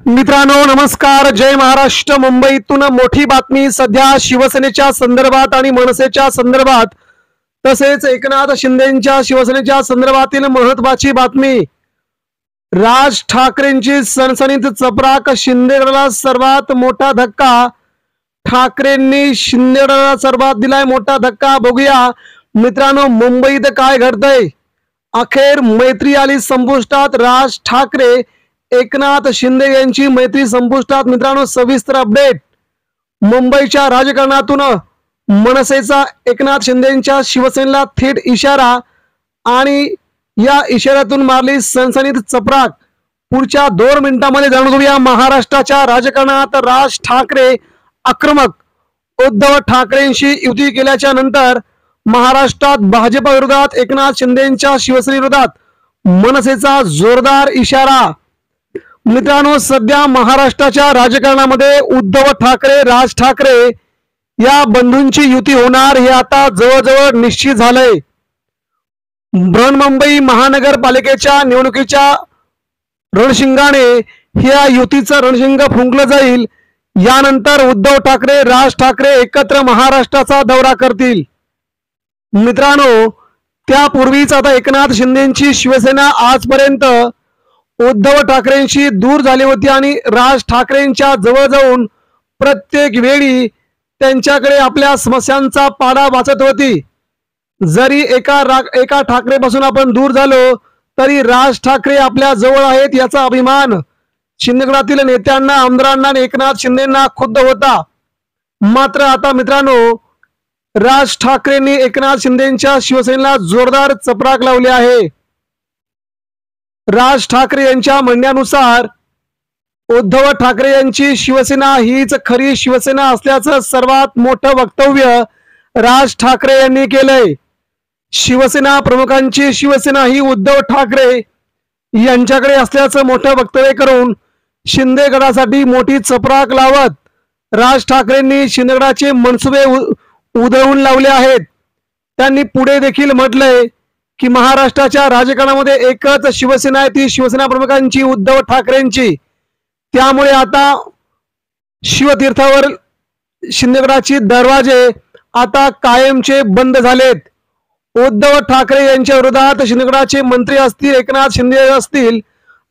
मित्रांनो नमस्कार, जय महाराष्ट्र। मुंबईतून मोठी बातमी सध्या शिवसेनेच्या संदर्भात आणि मनसेच्या संदर्भात, तसेच एकनाथ शिंदेंच्या शिवसेनेच्या संदर्भातील महत्त्वाची बातमी। राज ठाकरेंची सणसणीत चपराक, शिंदेगडाला सर्वात मोठा धक्का। ठाकरेंनी शिंदेगडाला सर्वात दिलाय मोठा धक्का। बघूया मित्रांनो मुंबईत काय घडतंय। अखेर मैत्री आली संपुष्टात। राज ठाकरे एकनाथ शिंदे यांची मैत्री संपुष्टात। मित्रांनो सविस्तर अपडेट। मुंबईच्या राजकारणातून मनसेचा एकनाथ शिंदेंच्या शिवसेनेला थेट इशारा आणि या इशाऱ्यातून मारली सणसणीत चपराक। पुढच्या 2 मिनिटांमध्ये जाणून घेऊया महाराष्ट्राच्या राजकारणात राज ठाकरे आक्रमक। उद्धव ठाकरेंशी युती केल्याच्या नंतर महाराष्ट्रात भाजप विरोधात एकनाथ शिंदेंच्या शिवसेनेविरोधात मनसेचा जोरदार इशारा। मित्रांनो सध्या महाराष्ट्राच्या राजकारणामध्ये उद्धव ठाकरे राज ठाकरे या बंधूंची युती होणार हे आता जवळजवळ निश्चित झालंय। बृहन्मुंबई महानगरपालिकेच्या निवडणुकीच्या रणशिंगाने या युतीचं रणशिंग फुंकलं जाईल। यानंतर उद्धव ठाकरे राज ठाकरे एकत्र महाराष्ट्राचा दौरा करतील। मित्रांनो त्यापूर्वीच आता एकनाथ शिंदेंची शिवसेना आजपर्यंत उद्धव ठाकरेंशी दूर झाली होती आणि राज ठाकरेंच्या जवळ जाऊन प्रत्येक वेळी त्यांच्याकडे आपल्या समस्यांचा पाडा वाचत होती। जरी एका ठाकरेपासून आपण दूर झालो तरी राज ठाकरे आपल्या जवळ आहेत याचा अभिमान शिंदेगडातील नेत्यांना, आमदारांना आणि एकनाथ शिंदेंना खुद्द होता। मात्र आता मित्रांनो राज ठाकरेंनी एकनाथ शिंदेंच्या शिवसेनेला जोरदार चपराक लावली आहे। राज ठाकरे यांच्या म्हणण्यानुसार उद्धव ठाकरे यांची शिवसेना हीच खरी शिवसेना असल्याचं सर्वात मोठं वक्तव्य राज ठाकरे यांनी केलंय। शिवसेना प्रमुखांची शिवसेना ही उद्धव ठाकरे यांच्याकडे असल्याचं मोठं वक्तव्य करून शिंदेगडासाठी मोठी चपराक लावत राज ठाकरेंनी शिंदेगडाचे मनसुबे उधळून लावले आहेत। त्यांनी पुढे देखील म्हटलंय की महाराष्ट्राच्या राजकारणामध्ये एकच शिवसेना आहे, ती शिवसेना प्रमुखांची उद्धव ठाकरेंची। त्यामुळे आता शिवतीर्थावर शिंदेगडाचे दरवाजे आता कायमचे बंद झालेत। उद्धव ठाकरे यांच्या विरोधात शिंदेगडाचे मंत्री असतील, एकनाथ शिंदे असतील,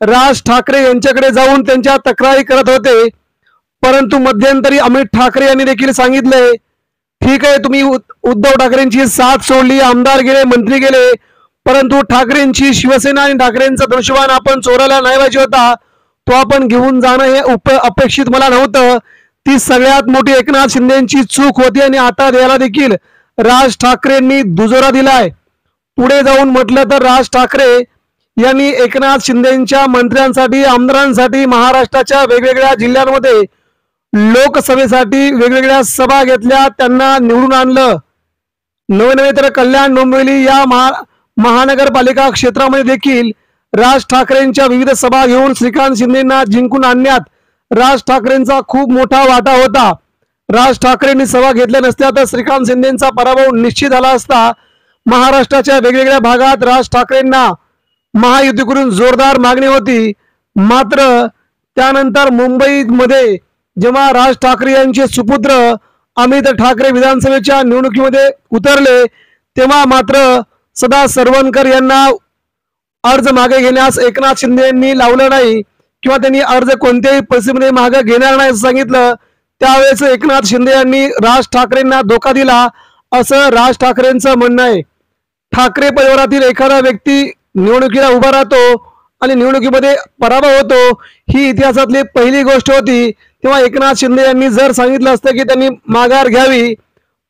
राज ठाकरे यांच्याकडे जाऊन त्यांच्या तक्रारी करत होते। परंतु मध्यंतरी अमित ठाकरे यांनी देखील सांगितले ठीक आहे तुम्ही उद्धव ठाकरेंची साथ सोडली, आमदार गेले, मंत्री गेले, परंतु ठाकरेंची शिवसेना आणि ठाकरेंचा धनुष्यबाण आपण चोरायला नाही पाहिजे होता, तो आपण घेऊन जाणं हे अपेक्षित मला नव्हतं। ती सगळ्यात मोठी एकनाथ शिंदेंची चूक होती आणि आता याला देखील राज ठाकरेंनी दुजोरा दिलाय। पुढे जाऊन म्हटलं तर राज ठाकरे यांनी एकनाथ शिंदेंच्या मंत्र्यांसाठी, आमदारांसाठी महाराष्ट्राच्या वेगवेगळ्या जिल्ह्यांमध्ये लोकसभेसाठी वेगवेगळ्या सभा घेतल्या, त्यांना निवडून आणलं। नवे तर कल्याण डोंबिवली या महानगरपालिका क्षेत्रामध्ये देखील राज ठाकरेंच्या विविध सभा घेऊन श्रीकांत शिंदेंना जिंकून आणण्यात राज ठाकरेंचा खूप मोठा वाटा होता। राज ठाकरेंनी सभा घेतल्या नसत्या तर श्रीकांत शिंदेंचा पराभव निश्चित झाला असता। महाराष्ट्राच्या वेगवेगळ्या भागात राज ठाकरेंना महायुती करून जोरदार मागणी होती। मात्र त्यानंतर मुंबईमध्ये जेव्हा राज ठाकरे यांचे सुपुत्र अमित ठाकरे विधानसभेच्या निवडणुकीमध्ये उतरले तेव्हा मात्र सदा सरवणकर यांना अर्ज मागे घेण्यास एकनाथ शिंदे यांनी लावलं नाही किंवा त्यांनी अर्ज कोणत्याही परिस्थितीमध्ये मागे घेणार नाही असं सांगितलं। त्यावेळेस एकनाथ शिंदे यांनी राज ठाकरेंना धोका दिला असं राज ठाकरेंचं म्हणणं आहे। ठाकरे परिवारातील एखादा व्यक्ती निवडणुकीला उभा राहतो आणि निवडणुकीमध्ये पराभव होतो ही इतिहासातली पहिली गोष्ट होती। तेव्हा एकनाथ शिंदे यांनी जर सांगितलं असतं की त्यांनी माघार घ्यावी,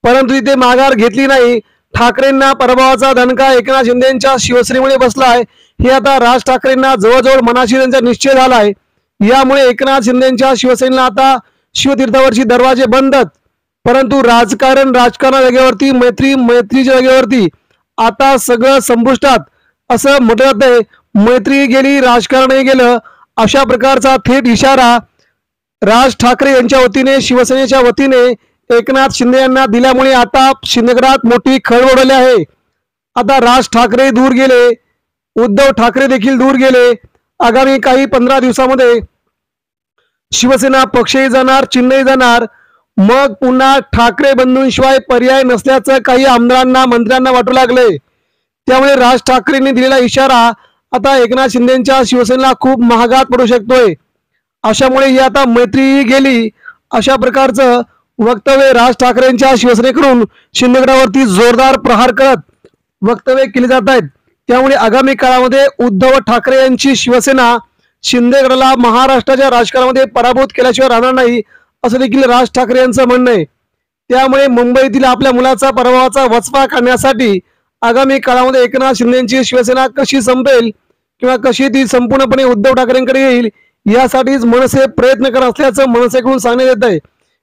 परंतु तिथे माघार घेतली नाही। ठाकरेंना पराभवाचा दणका एकनाथ शिंदेंच्या शिवसेनेमुळे बसलाय हे आता राज ठाकरेंना जवळजवळ मनाशी त्यांचा निश्चय झालाय। यामुळे एकनाथ शिंदेंच्या शिवसेनेला आता शिवतीर्थावरची दरवाजे बंदच, परंतु राजकारणा जागेवरती मैत्रीच्या जागेवरती आता सगळं संपुष्टात असं म्हटलं जातंय। मैत्री गेली, राजकारणही गेलं, अशा प्रकारचा थेट इशारा राज ठाकरे यांच्या वतीने, शिवसेनेच्या वतीने एकनाथ शिंदे यांना दिल्यामुळे आता शिंदेगडात मोठी खळबळ उडाली आहे। आता राज ठाकरे दूर गेले, उद्धव ठाकरे देखील दूर गेले। आगामी काही 15 दिवसांमध्ये शिवसेना पक्षही जाणार, चिन्हही जाणार. मग पुन्हा ठाकरे बंधूंशिवाय पर्याय नसल्याचं काही आमदारांना, मंत्र्यांना वाटू लागले. त्यामुळे राज ठाकरेंनी दिलेला इशारा आता एकनाथ शिंदेच्या शिवसेनेला खूप महागात पडू शकतोय. अशामुळे ही आता मैत्रीही गेली, अशा प्रकारचं वक्तव्य राज ठाकरेंच्या शिवसेनेकडून शिंदेगडावरती जोरदार प्रहार करत वक्तव्य केले जात आहेत. त्यामुळे आगामी काळामध्ये उद्धव ठाकरे यांची शिवसेना शिंदेगडाला महाराष्ट्राच्या राजकारणामध्ये पराभूत केल्याशिवाय राहणार नाही, असं देखील राज ठाकरे यांचं म्हणणं आहे. त्यामुळे मुंबईतील आपल्या मुलाचा पराभवाचा वचपा काढण्यासाठी आगामी काळामध्ये एकनाथ शिंदेची शिवसेना कशी संपेल किंवा कशी ती संपूर्णपणे उद्धव ठाकरेंकडे येईल, यासाठीच मनसे प्रयत्न करत असल्याचं मनसेकडून सांगण्यात येत आहे.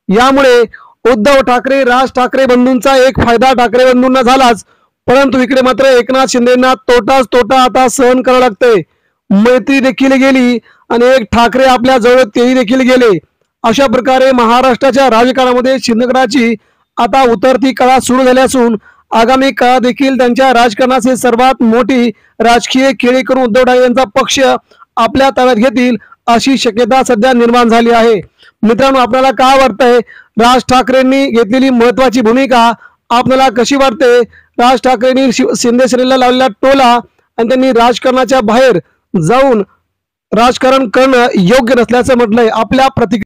यामुळे उद्धव ठाकरे, राज ठाकरे बंधूंचा एक फायदा ठाकरे बंधूंना झालाच, परंतु इकडे मात्र एकनाथ शिंदेना तोटाच तोटा आता सहन करावं लागतंय. मैत्री देखील गेली आणि एक ठाकरे आपल्या जवळ तेही देखील गेले. अशा प्रकारे महाराष्ट्राच्या राजकारणामध्ये शिंदेगडाची आता उतरती काळा सुरू झाली असून आगामी काळात देखील त्यांच्या राजकारणाची सर्वात मोठी राजकीय खेळी करून उद्धव ठाकरे यांचा पक्ष आपल्या ताब्यात घेतील, अशी शक्यता सध्या निर्माण झाली आहे. मित्रांनो, आपल्याला काय वाटतंय? राज ठाकरेंनी घेतलेली महत्वाची भूमिका आपल्याला कशी वाटते? राज ठाकरेंनी शिंदे सेनेला लावलेला टोला आणि त्यांनी राजकारणाच्या बाहेर जाऊन राजकारण करणं योग्य नसल्याचं म्हटलंय. आपल्या प्रतिक्रिया